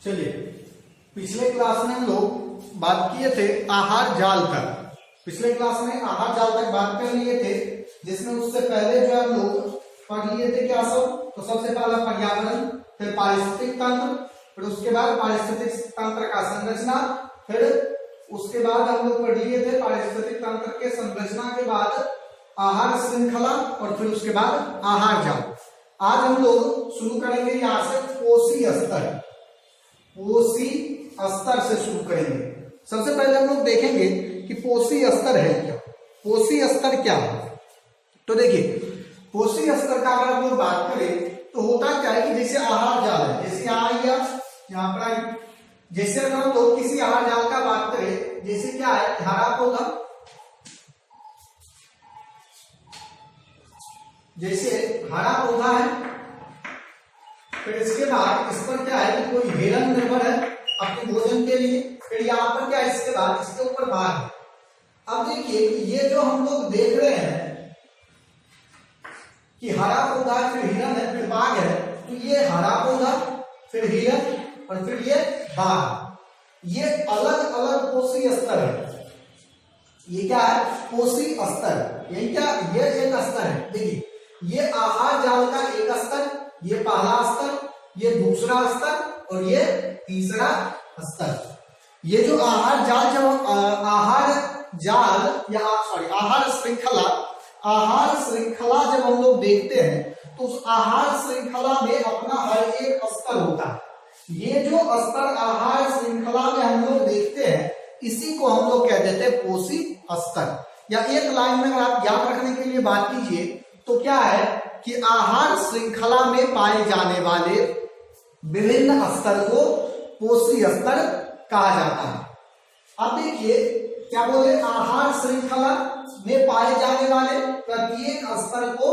चलिए, पिछले क्लास में हम लोग बात किए थे आहार जाल तक। पिछले क्लास में आहार जाल तक बात कर लिए थे, जिसमें उससे पहले जो हम लोग पढ़ लिए थे क्या सब। तो सबसे पहला पर्यावरण, फिर पारिस्थितिक तंत्र, फिर उसके बाद पारिस्थितिक तंत्र का संरचना, फिर उसके बाद हम लोग पढ़ लिए थे पारिस्थितिक तंत्र के संरचना के बाद आहार श्रृंखला और फिर उसके बाद आहार जाल। आज हम लोग शुरू करेंगे यहां से कोशी स्तर। कोशी स्तर से शुरू करेंगे। सबसे पहले हम लोग देखेंगे कि कोशी स्तर है क्या। कोशी स्तर क्या है, तो देखिए कोशी स्तर का अगर हम लोग बात करें तो होता क्या है कि जैसे आहार जाल है, जैसे यहाँ पर आई, जैसे अगर हम लोग किसी आहार जाल का बात करें, जैसे क्या है हरा पौधा, जैसे हरा पौधा है, फिर इसके बाद इस पर क्या है कि कोई हिरन निर्भर है अपने भोजन के लिए, फिर यहाँ पर क्या है इसके बाद इसके ऊपर बाघ है। अब देखिए ये जो हम लोग देख रहे हैं कि हरा पौधा फिर हिरन है फिर बाघ है, तो ये हरा पौधा फिर हिरन और फिर ये बाघ, ये अलग अलग कोशी स्तर है। ये क्या है कोशी स्तर, यही क्या ये एक स्तर है। देखिए ये आहार जाल का एक स्तर, ये पहला स्तर, ये दूसरा स्तर और ये तीसरा स्तर। ये जो आहार जाल जब आहार जाल या सॉरी आहार श्रृंखला जब हम लोग देखते हैं तो उस आहार श्रृंखला में अपना हर एक स्तर होता है। ये जो स्तर आहार श्रृंखला में हम लोग देखते हैं इसी को हम लोग कह देते हैं कोशी स्तर। या एक लाइन में अगर आप याद रखने के लिए बात कीजिए तो क्या है कि आहार श्रृंखला में पाए जाने वाले विभिन्न स्तर को कोशी स्तर कहा जाता है। अब देखिए क्या बोले, आहार श्रृंखला में पाए जाने वाले प्रत्येक स्तर को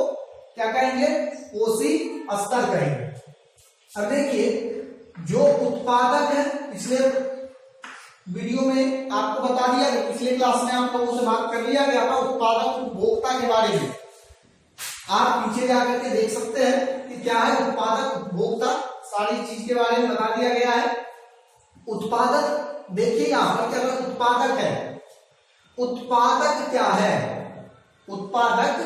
क्या कहेंगे कोशी स्तर कहेंगे। अब देखिए जो उत्पादक है, पिछले वीडियो में आपको बता दिया कि पिछले क्लास में आप लोगों से बात कर लिया गया था उत्पादक उपभोक्ता के बारे में। आप पीछे जाकर के देख सकते हैं कि क्या है उत्पादक उपभोक्ता, सारी चीज के बारे में बता दिया गया है। उत्पादक देखिए यहां पर क्या उत्पादक है, उत्पादक क्या है, उत्पादक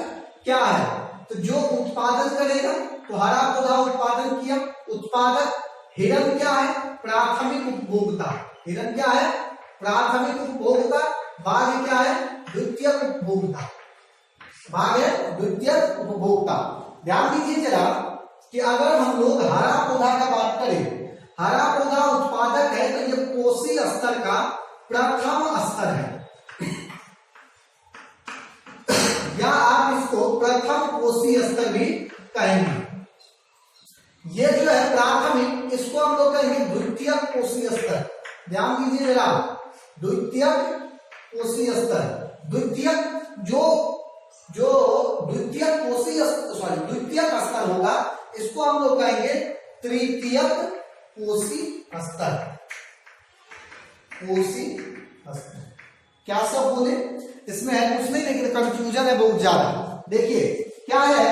क्या है, तो जो उत्पादन करेगा तो हरा पौधा उत्पादन किया, उत्पादक हिरन क्या है प्राथमिक उपभोक्ता, हिरन क्या है प्राथमिक उपभोक्ता, बाघ क्या है द्वितीयक उपभोक्ता, बाघ है द्वितीयक उपभोक्ता। ध्यान दीजिए जरा कि अगर हम लोग हरा पौधा का बात करें, हरा पौधा उत्पादक है तो ये कोशी स्तर का प्रथम स्तर है, या आप इसको प्रथम कोशी स्तर भी कहेंगे। ये जो है प्राथमिक, इसको हम लोग कहेंगे द्वितीयक कोशी स्तर। ध्यान दीजिए जरा, द्वितीयक कोशी स्तर, द्वितीयक जो द्वितीयक कोशी सॉरी द्वितीयक स्तर होगा इसको हम लोग कहेंगे तृतीयक कोशी स्तर, कोशी स्तर। क्या सब बोले इसमें है कुछ नहीं, लेकिन कंफ्यूजन है बहुत ज्यादा। देखिए क्या है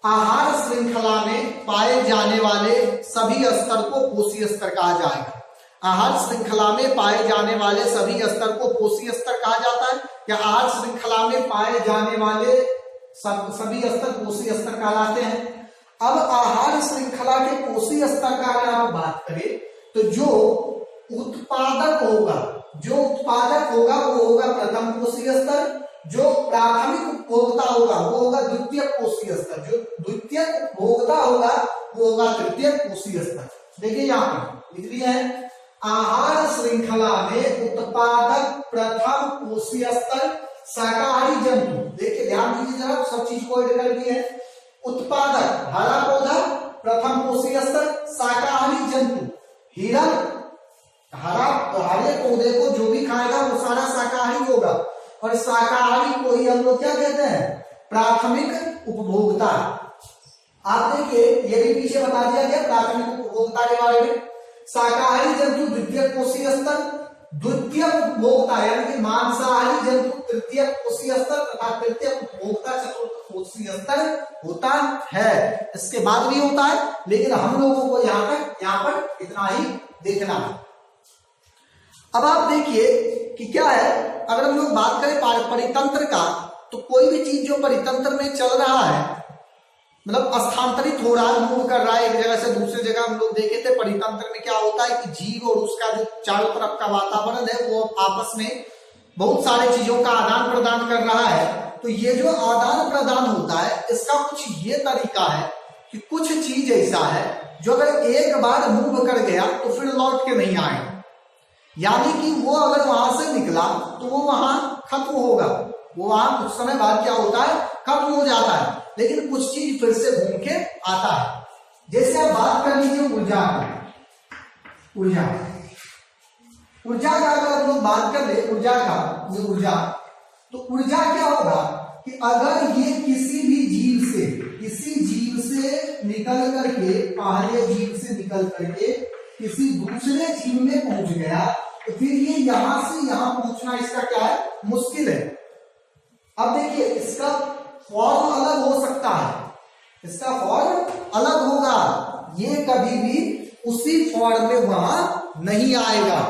आहार श्रृंखला में पाए जाने वाले सभी स्तर को कोशी स्तर कहा जाएगा। आहार श्रृंखला में पाए जाने वाले सभी स्तर को कोशी स्तर कहा जाता है, या आहार श्रृंखला में पाए जाने वाले सभी स्तर कोशी स्तर कहलाते हैं। अब आहार श्रृंखला के कोशी स्तर का अगर आप बात करें तो जो उत्पादक होगा वो होगा प्रथम कोशी स्तर, जो प्राथमिक उपभोक्ता होगा वो होगा द्वितीयक कोशी स्तर, जो द्वितीयक उपभोक्ता होगा वो होगा तृतीयक कोशी स्तर। देखिए यहाँ पर लिख दिया है आहार श्रृंखला में उत्पादक प्रथम कोशी स्तर शाकाहारी जंतु। देखिए ध्यान दीजिए जरा, सब चीज को ऐड कर दिए है। उत्पादक हरा पौधा प्रथम कोशी स्तर, शाकाहारी जंतु हिरन, हरे पौधे को जो भी खाएगा वो सारा शाकाहारी होगा, और शाकाहारी को ही हम लोग क्या कहते हैं प्राथमिक उपभोक्ता। आप देखिए ये भी पीछे बता दिया गया प्राथमिक उपभोक्ता के बारे में। शाकाहारी जंतु द्वितीय कोशी स्तर, द्वितीय उपभोक्ता यानी कि मांसाहारी जंतु तृतीय कोशीय स्तर तथा तृतीय उपभोक्ता चतुर्थ कोशीय स्तर होता है। इसके बाद भी होता है, लेकिन हम लोगों को यहाँ पर इतना ही देखना है। अब आप देखिए कि क्या है, अगर हम लोग बात करें परितंत्र का, तो कोई भी चीज जो परितंत्र में चल रहा है, मतलब स्थानांतरित हो रहा है, मूव कर रहा है एक जगह से दूसरी जगह। हम लोग देखे थे परितंत्र में क्या होता है कि जीव और उसका जो चारों तरफ का वातावरण है वो आपस में बहुत सारे चीजों का आदान प्रदान कर रहा है। तो ये जो आदान प्रदान होता है इसका कुछ ये तरीका है कि कुछ चीज ऐसा है जो अगर एक बार मूव कर गया तो फिर लौट के नहीं आएगा, यानी कि वो अगर वहां से निकला तो वो वहां खत्म होगा, वो वहां कुछ समय बाद क्या होता है, खत्म हो जाता है, लेकिन कुछ चीज फिर से घूम के आता है। जैसे आप बात कर लीजिए ऊर्जा का अगर हम लोग बात कर ले ऊर्जा तो ऊर्जा क्या होगा कि अगर ये किसी जीव से निकल करके, पहले जीव से निकल करके किसी दूसरे जीव में पहुंच गया, तो फिर ये यहां से यहां पहुंचना इसका क्या है, मुश्किल है। अब देखिए इसका फॉर्म अलग हो सकता है, इसका फॉर्म अलग होगा, ये कभी भी उसी फॉर्म में वहां नहीं आएगा।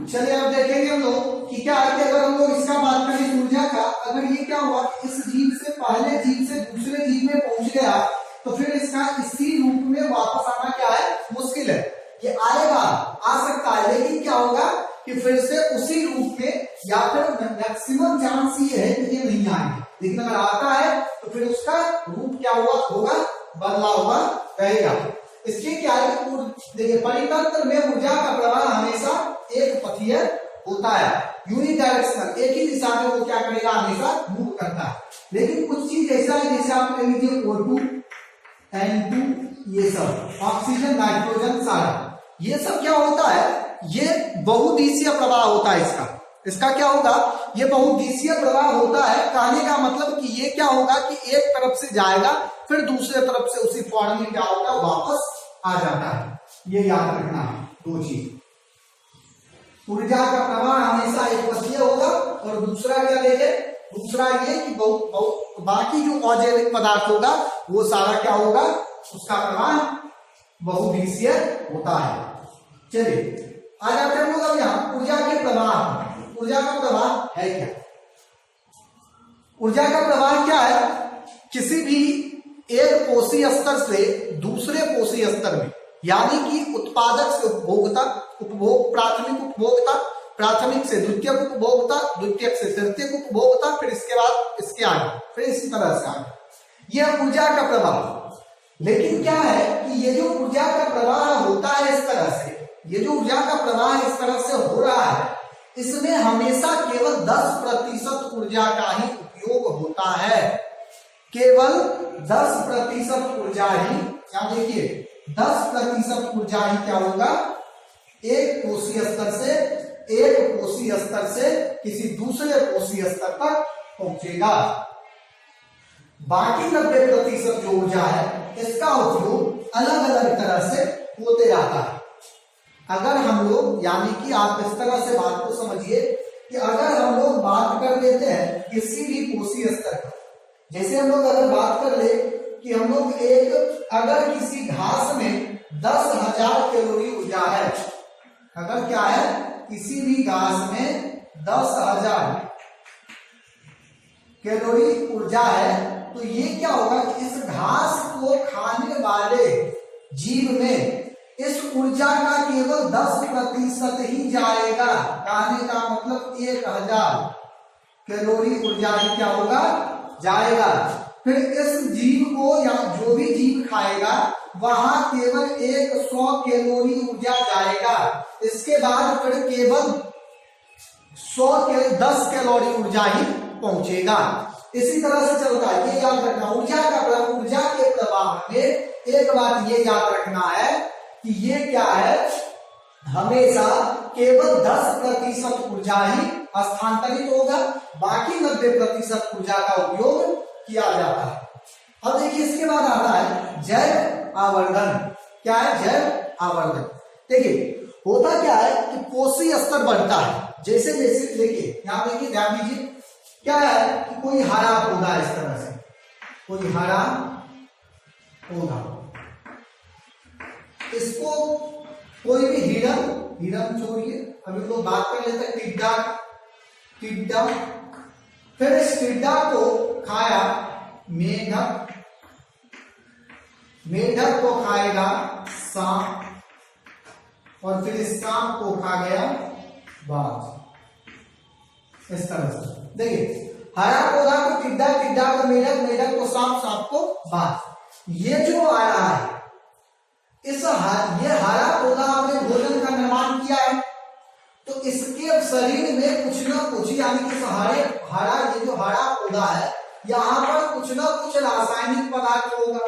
चलिए अब देखेंगे हम लोग कि क्या है कि अगर हम लोग इसका बात करें ऊर्जा का, अगर ये क्या हुआ कि इस जीव से पहले जीव से दूसरे जीव में पहुंच गया, तो फिर इसका इसी रूप में वापस आना क्या है, मुश्किल है। ये आएगा, आ सकता है, लेकिन क्या होगा कि फिर से उसी रूप में, या फिर मैक्सिमम चांस ये है कि ये नहीं आएंगे, लेकिन अगर आता है तो फिर उसका रूप क्या होगा, बदला हुआ रहेगा। इसके क्या है, देखिए परितंत्र में ऊर्जा का प्रवाह हमेशा एक पथीय होता है, यूनिडायरेक्शनल, एक ही दिशा में वो क्या करेगा, हमेशा मूव करता है। लेकिन कुछ चीज ऐसा है, जैसे आप ले लीजिए O2, N2, ये सब ऑक्सीजन, नाइट्रोजन, सारा, ये सब क्या होता है, ये बहुदिशीय प्रवाह होता है। इसका क्या होगा, ये बहुदिशीय प्रवाह होता है। कहने का मतलब कि ये क्या होगा कि एक तरफ से जाएगा, फिर दूसरे तरफ से उसी फॉर्म में क्या होगा, वापस आ जाता है। ये याद रखना है दो चीज, ऊर्जा का प्रवाह हमेशा एक पथीय होगा, और दूसरा क्या देखे, दूसरा ये कि बाकी जो अजैविक पदार्थ होगा वो सारा क्या होगा, उसका प्रवाह बहुदिशीय होता है। चलिए आ जाते हैं हम लोग अब यहाँ ऊर्जा के प्रवाह। ऊर्जा का प्रवाह है क्या, ऊर्जा का प्रवाह क्या है, किसी भी एक कोशीय स्तर से दूसरे कोशीय स्तर में, यानी कि उत्पादक से उपभोक्ता, प्राथमिक उपभोक्ता, प्राथमिक से द्वितीयक उपभोक्ता, द्वितीयक से तृतीयक उपभोक्ता, फिर इसके बाद इसके आगे, फिर इसी तरह से आगे, यह ऊर्जा का प्रवाह। लेकिन क्या है कि ये जो ऊर्जा का प्रवाह होता है इस तरह से, ये जो ऊर्जा का प्रवाह इस तरह से हो रहा है, इसमें हमेशा केवल 10% ऊर्जा का ही उपयोग होता है, केवल 10% ऊर्जा ही, यहां देखिए 10% ऊर्जा ही क्या होगा, एक कोशीय स्तर से किसी दूसरे कोशीय स्तर तक पहुंचेगा। बाकी 90% जो ऊर्जा है इसका उपयोग अलग अलग तरह से होते रहता है। अगर हम लोग, यानी कि आप इस तरह से बात को समझिए कि अगर हम लोग बात कर लेते हैं किसी भी कोशीय स्तर पर, जैसे हम लोग अगर बात कर ले कि हम लोग अगर किसी घास में 10,000 कैलोरी ऊर्जा है, अगर क्या है, किसी भी घास में 10,000 कैलोरी ऊर्जा है, तो ये क्या होगा कि इस घास को खाने वाले जीव में इस ऊर्जा का केवल 10% ही जाएगा। कहने का मतलब 1,000 कैलोरी ऊर्जा ही क्या होगा, जाएगा। फिर इस जीव को या जो भी जीव खाएगा वहां केवल 100 कैलोरी ऊर्जा जाएगा। इसके बाद फिर केवल 10 कैलोरी ऊर्जा ही पहुंचेगा। इसी तरह से चलता है, ये याद रखना। ऊर्जा के प्रवाह में एक बात ये याद रखना है कि ये क्या है, हमेशा केवल 10% ऊर्जा ही स्थानांतरित होगा, बाकी 90% ऊर्जा का उपयोग किया जाता है। अब देखिए इसके बाद आता है जैव आवर्धन। क्या है? जैव आवर्धन। देखिए होता क्या है कि कोशीय स्तर बढ़ता है जैसे जैसे, देखिए यहां देखिए, ध्यान दीजिए, क्या है कि कोई हरा पौधा इस तरह से, कोई हरा पौधा, इसको कोई भी हिरण छोड़िए, अभी लोग बात कर लेते हैं टिड्डा, फिर इस टिड्डा को खाया मेढक, मेढक को खाएगा सांप, और फिर इस सांप को खा गया बाज। इस तरह से देखिए, हरा पौधा को टिड्डा, टिड्डा को मेढक, मेढक को सांप, सांप को बाज। ये जो आया है ये हरा पौधा आपने भोजन का निर्माण किया है, तो इसके शरीर में कुछ ना कुछ, यानी कि ये जो हरा पौधा है, यहाँ पर कुछ ना कुछ रासायनिक पदार्थ होगा।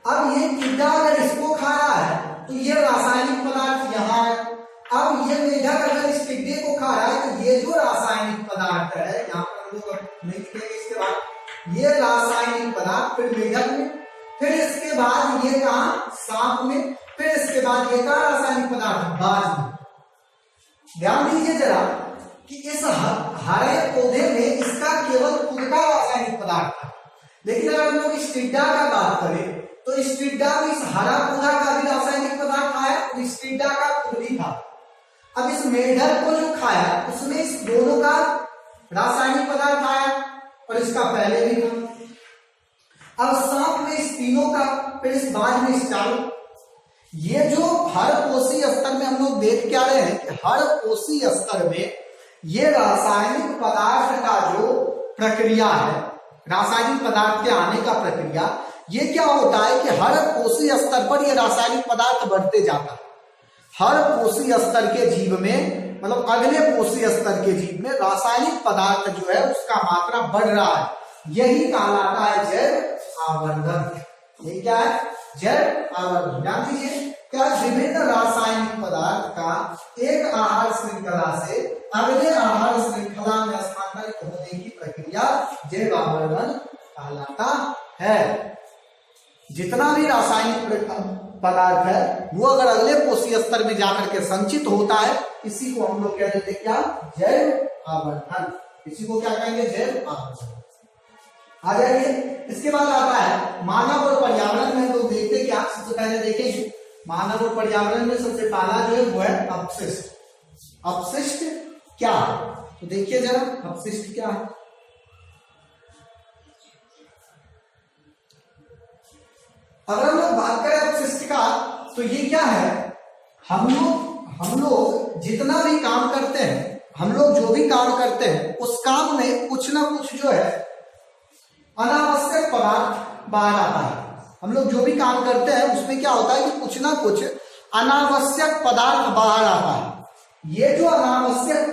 अब ये टिड्डा अगर इसको खा रहा है तो ये रासायनिक पदार्थ यहाँ है। अब ये मेढक अगर इस टिड्डे को खा रहा है तो ये जो रासायनिक पदार्थ है, यहाँ पर हम लोग नहीं लिखेंगे, इसके बाद ये रासायनिक पदार्थ फिर मेढक में, फिर इसके बाद ये कहा सांप में, फिर इसके बाद ये कहा रासायनिक पदार्थ बाज में। ध्यान दीजिए जरा कि इस हरे पौधे में इसका केवल खुद का रासायनिक पदार्थ था, लेकिन अगर हम लोग इस टिड्डा का बात करें तो इस टिड्डा में इस हरा पौधा का भी रासायनिक पदार्थ आया और इस टिड्डा का खुद भी था। अब इस मेढक को जो खाया उसमें इस दोनों का रासायनिक पदार्थ आया और इसका पहले भी था। अब सांप में इस तीनों का, फिर इस बाज में इस चारों। ये जो हर कोशीय स्तर में हम लोग देख क्या रहे हैं कि हर कोशीय स्तर में ये रासायनिक पदार्थ का जो प्रक्रिया है, रासायनिक पदार्थ के आने का प्रक्रिया, ये क्या होता है कि हर कोशीय स्तर पर ये रासायनिक पदार्थ बढ़ते जाता है। हर कोशीय स्तर के जीव में, मतलब अगले कोशीय स्तर के जीव में रासायनिक पदार्थ जो है उसका मात्रा बढ़ रहा है, यही कहलाता है जैव आवर्धन। ये क्या है? जैव आवर्धन। ध्यान दीजिए, क्या विभिन्न रासायनिक पदार्थ का एक आहार श्रृंखला से अगले आहार श्रृंखला में स्थानांतरित होने की प्रक्रिया जैव आवर्धन कहलाता है। जितना भी रासायनिक पदार्थ है वो अगर अगले कोशीय स्तर में जाकर के संचित होता है, इसी को हम लोग कह देते हैं क्या? जैव आवर्धन। इसी को क्या कहेंगे? जैव आवर्धन। आ जाइए, इसके बाद आता है मानव और पर्यावरण में। लोग देखते क्या, सबसे पहले देखेंगे मानव और पर्यावरण में सबसे पहला जो है वो है अपशिष्ट। अपशिष्ट क्या है तो देखिए जरा, अपशिष्ट क्या है। अगर हम लोग बात करें अपशिष्ट का तो ये क्या है, हम लोग जितना भी काम करते हैं, हम लोग जो भी काम करते हैं उस काम में कुछ ना कुछ जो है अनावश्यक पदार्थ बाहर आता है। हम लोग जो भी काम करते हैं उसमें क्या होता है कि कुछ ना कुछ अनावश्यक पदार्थ बाहर आता है। ये जो अनावश्यक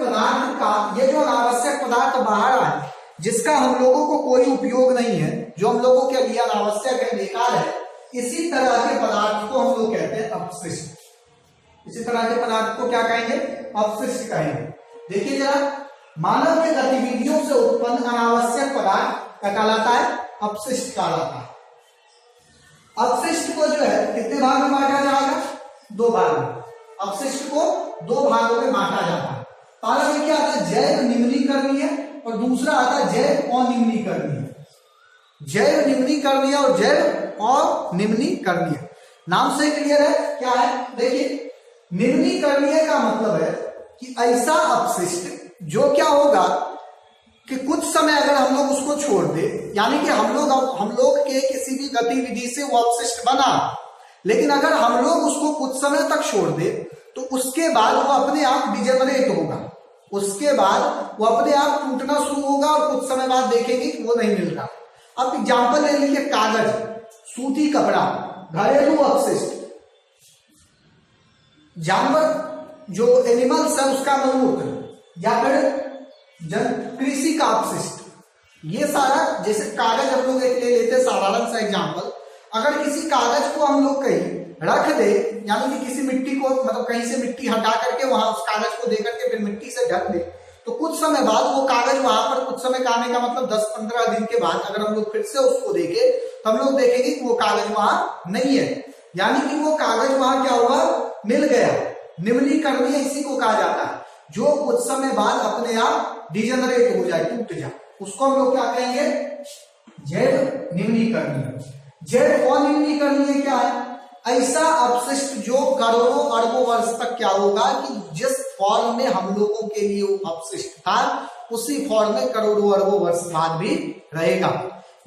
पदार्थ बाहर आए, जिसका हम लोगों को कोई उपयोग नहीं है, जो हम लोगों के लिए अनावश्यक है, बेकार है, इसी तरह के पदार्थ को हम लोग कहते हैं अपशिष्ट। इसी तरह के पदार्थ को क्या कहेंगे? अपशिष्ट कहेंगे। देखिए जरा, मानव के गतिविधियों से उत्पन्न अनावश्यक पदार्थ क्या कहलाता है? अपशिष्ट कहलाता है। अपशिष्ट को जो है कितने भाग में बांटा जाएगा? 2 भाग में। अपशिष्ट को 2 भागों में बांटा जाता है। पहला में क्या आता है? जैव निम्नीकरणीय, और दूसरा आता है जैव अनिम्नीकरणीय। जैव निम्नीकरणीय और जैव अनिम्नीकरणीय, नाम से क्लियर है क्या है? देखिए, निम्नीकरणीय का मतलब है कि ऐसा अपशिष्ट जो क्या होगा कि कुछ समय अगर हम लोग उसको छोड़ दे, यानी कि हम लोग के किसी भी गतिविधि से वो अपशिष्ट बना, लेकिन अगर हम लोग उसको कुछ समय तक छोड़ दे तो उसके बाद वो अपने आप डिजेनरेट होगा, उसके बाद वो अपने आप टूटना शुरू होगा और कुछ समय बाद देखेंगे कि वो नहीं मिल रहा। अब एग्जाम्पल ले लीजिए, कागज, सूती कपड़ा, घरेलू अपशिष्ट, जानवर जो एनिमल्स है उसका मलमूत्र, या फिर कृषि का अपशिष्ट, ये सारा, जैसे कागज हम लोग एक ले लेते साधारण सा एग्जाम्पल, अगर किसी कागज को हम लोग कहीं रख दे, यानी कि किसी मिट्टी को, मतलब कहीं से मिट्टी हटा करके वहां उस कागज को दे करके फिर मिट्टी से ढक दे, तो कुछ समय बाद वो कागज वहां पर, कुछ समय का आने का मतलब 10-15 दिन के बाद अगर हम लोग फिर से उसको देखें तो हम लोग देखेंगे कि वो कागज वहां नहीं है, यानी कि वो कागज वहां क्या हुआ, मिल गया। निम्नीकरणीय इसी को कहा जाता है, जो कुछ समय बाद अपने आप डिजेनरेट हो जाए, टूट जाए, उसको हम लोग क्या कहेंगे, जैव निम्नीकरणीय। जैव अनिम्नीकरणीय क्या है, ऐसा अपशिष्ट जो करोड़ों अरबों वर्ष तक क्या होगा कि जिस फॉर्म में हम लोगों के लिए वो अपशिष्ट था उसी फॉर्म में करोड़ों अरबों वर्ष बाद भी रहेगा।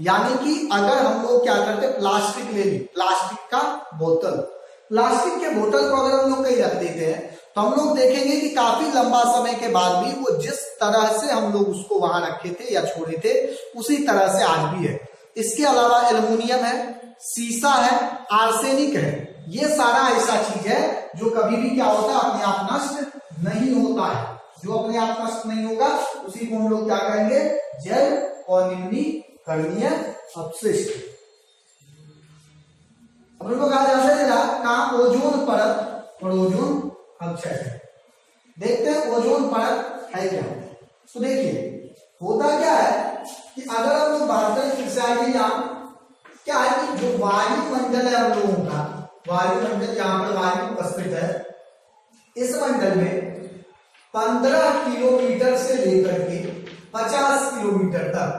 यानी कि अगर हम लोग क्या करते, प्लास्टिक ले ली, प्लास्टिक का बोतल, प्लास्टिक के बोतल को अगर हम लोग कहीं रख देते हैं तो हम लोग देखेंगे कि काफी लंबा समय के बाद भी वो जिस तरह से हम लोग उसको वहां रखे थे या छोड़े थे उसी तरह से आज भी है। इसके अलावा एल्युमिनियम है, सीसा है, आर्सेनिक है, ये सारा ऐसा चीज है जो कभी भी क्या होता है, अपने आप नष्ट नहीं होता है। जो अपने आप नष्ट नहीं होगा उसी को हम लोग क्या कहेंगे, जैव अनिम्नीकरणीय अपशिष्ट। अब लोग आज कहा ओजोन परत और ओजोन अपक्षय। देखते हैं ओजोन परत है क्या। तो देखिए होता क्या है कि अगर हम लोग बात करें क्या है कि जो वायुमंडल है हम लोगों का, वायुमंडल जहां पर वायु उपस्थित है, इस मंडल में 15 किलोमीटर से लेकर के 50 किलोमीटर तक,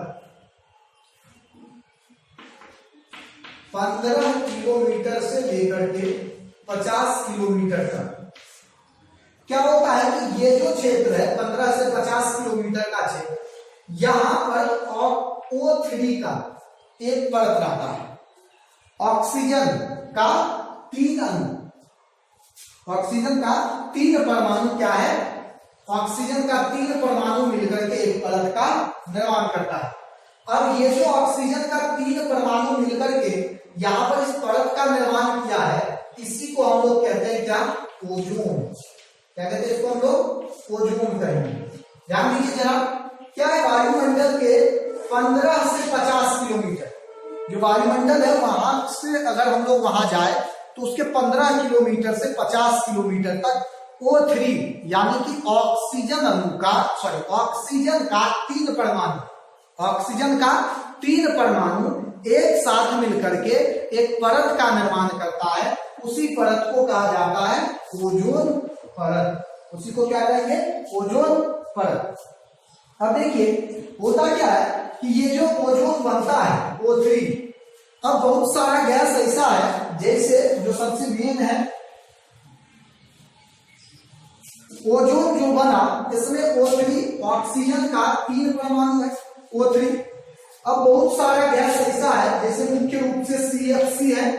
15 किलोमीटर से लेकर के 50 किलोमीटर तक क्या होता है कि ये जो क्षेत्र है 15 से 50 किलोमीटर का क्षेत्र, यहां पर O3 का एक परत रहता है। ऑक्सीजन का 3 अणु, ऑक्सीजन का 3 परमाणु क्या है, ऑक्सीजन का 3 परमाणु मिलकर के एक परत का निर्माण करता है। अब ये जो ऑक्सीजन का 3 परमाणु मिलकर के यहां पर इस परत का निर्माण किया है, इसी को हम लोग कहते हैं क्या, ओजोन। क्या कहते हैं इसको हम लोग, ओजोन कहेंगे। ध्यान दीजिए जरा, क्या है, वायुमंडल के 15 से 50 किलोमीटर जो वायुमंडल है वहां से अगर हम लोग वहां जाए तो उसके 15 किलोमीटर से 50 किलोमीटर तक O3 यानी कि ऑक्सीजन अणु का, सॉरी ऑक्सीजन का 3 परमाणु, ऑक्सीजन का 3 परमाणु एक साथ मिलकर के एक परत का निर्माण करता है। उसी परत को कहा जाता है ओजोन परत। उसी को क्या कहेंगे, ओजोन परत। अब देखिए होता क्या है कि ये जो ओजोन बनता है O3, अब बहुत सारा गैस ऐसा है, जैसे जो सबसे मेन है ओजोन जो बना, इसमें O3 ऑक्सीजन का 3 परमाणु है, O3। अब बहुत सारा गैस ऐसा है, जैसे मुख्य रूप से CFC है,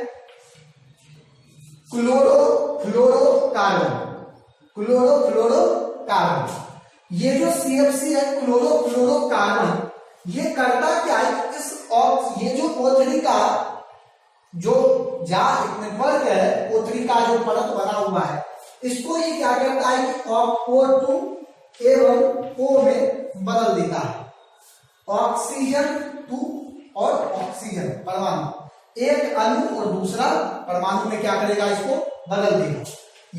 क्लोरोफ्लोरोकार्बन, क्लोरोफ्लोरोकार्बन। ये जो CFC है, क्लोरोफ्लोरोकार्बन, ये करता क्या है, ये जो O3 का जो नेटवर्क है, O3 का जो परत बना हुआ है, इसको ये क्या करता है कि O2 एवं O में बदल देता है। ऑक्सीजन 2 और ऑक्सीजन परमाणु, एक अणु और दूसरा परमाणु में क्या करेगा, इसको बदल देगा।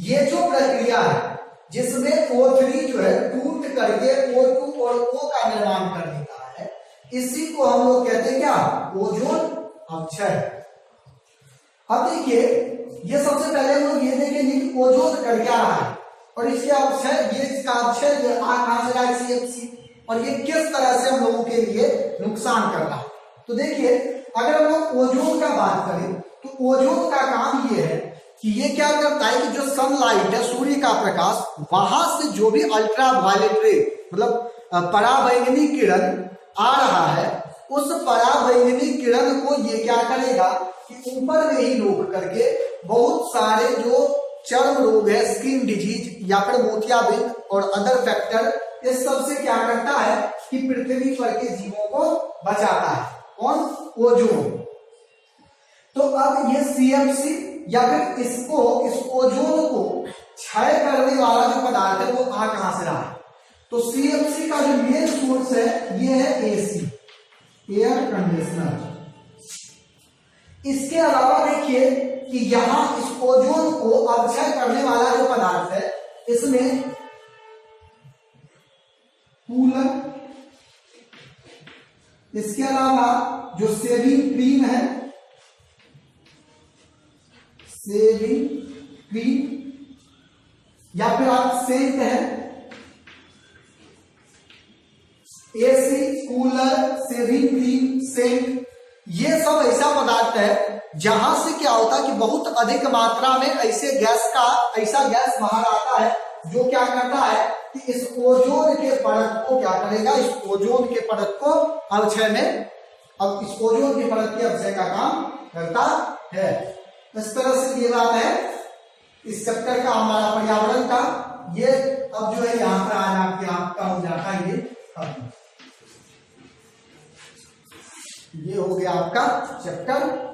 ये जो प्रक्रिया है जिसमें O3 जो है टूट करके O2 और O का निर्माण कर देता है, इसी को हम लोग कहते हैं क्या, ओजोन अपक्षय। अब देखिए ये सबसे पहले हम लोग ये देखेंगे कि ओजोन कर क्या रहा है और इसके अपक्षय, ये इसका अपक्षय कहां से रहा है, CFC, और ये किस तरह से हम लोगों के लिए नुकसान कर रहा है। तो देखिए अगर हम लोग ओजोन का बात करें तो ओजोन का काम ये है कि ये क्या करता है कि जो सनलाइट है, सूर्य का प्रकाश, वहां से जो भी अल्ट्रा वायलेट रे मतलब पराबैंगनी किरण आ रहा है, उस पराबैंगनी किरण को ये क्या करेगा कि ऊपर में ही रोक करके बहुत सारे जो चर्म रोग है, स्किन डिजीज या फिर मोतियाबिंद और अदर फैक्टर, इस सब से क्या करता है कि पृथ्वी पर के जीवों को बचाता है। कौन, ओजोन। तो अब ये CFC या फिर इसको, इस ओजोन को क्षय करने वाला जो पदार्थ है वो कहां से रहा है, तो CFC का जो मेन सोर्स है ये है AC, एयर कंडीशनर। इसके अलावा देखिए कि यहां इस ओजोन को अपक्षय करने वाला जो पदार्थ है, इसमें कूलर। इसके अलावा जो सेविंग क्रीम है, सेविंग क्रीम या फिर आप सेंट है, AC, cooler, shaving cream, scent, ये सब ऐसा पदार्थ है जहां से क्या होता है कि बहुत अधिक मात्रा में ऐसा गैस बाहर आता है जो क्या करता है कि इस ओजोन के परत को क्या करेगा, इस ओजोन के परत को अवक्षय में, अब इस ओजोन के परत के अवक्षय का काम करता है। इस तरह से ये बात है इस चैप्टर का हमारा पर्यावरण का। ये अब जो है यहाँ पर आज आपका हो जाता है ये हो गया आपका चैप्टर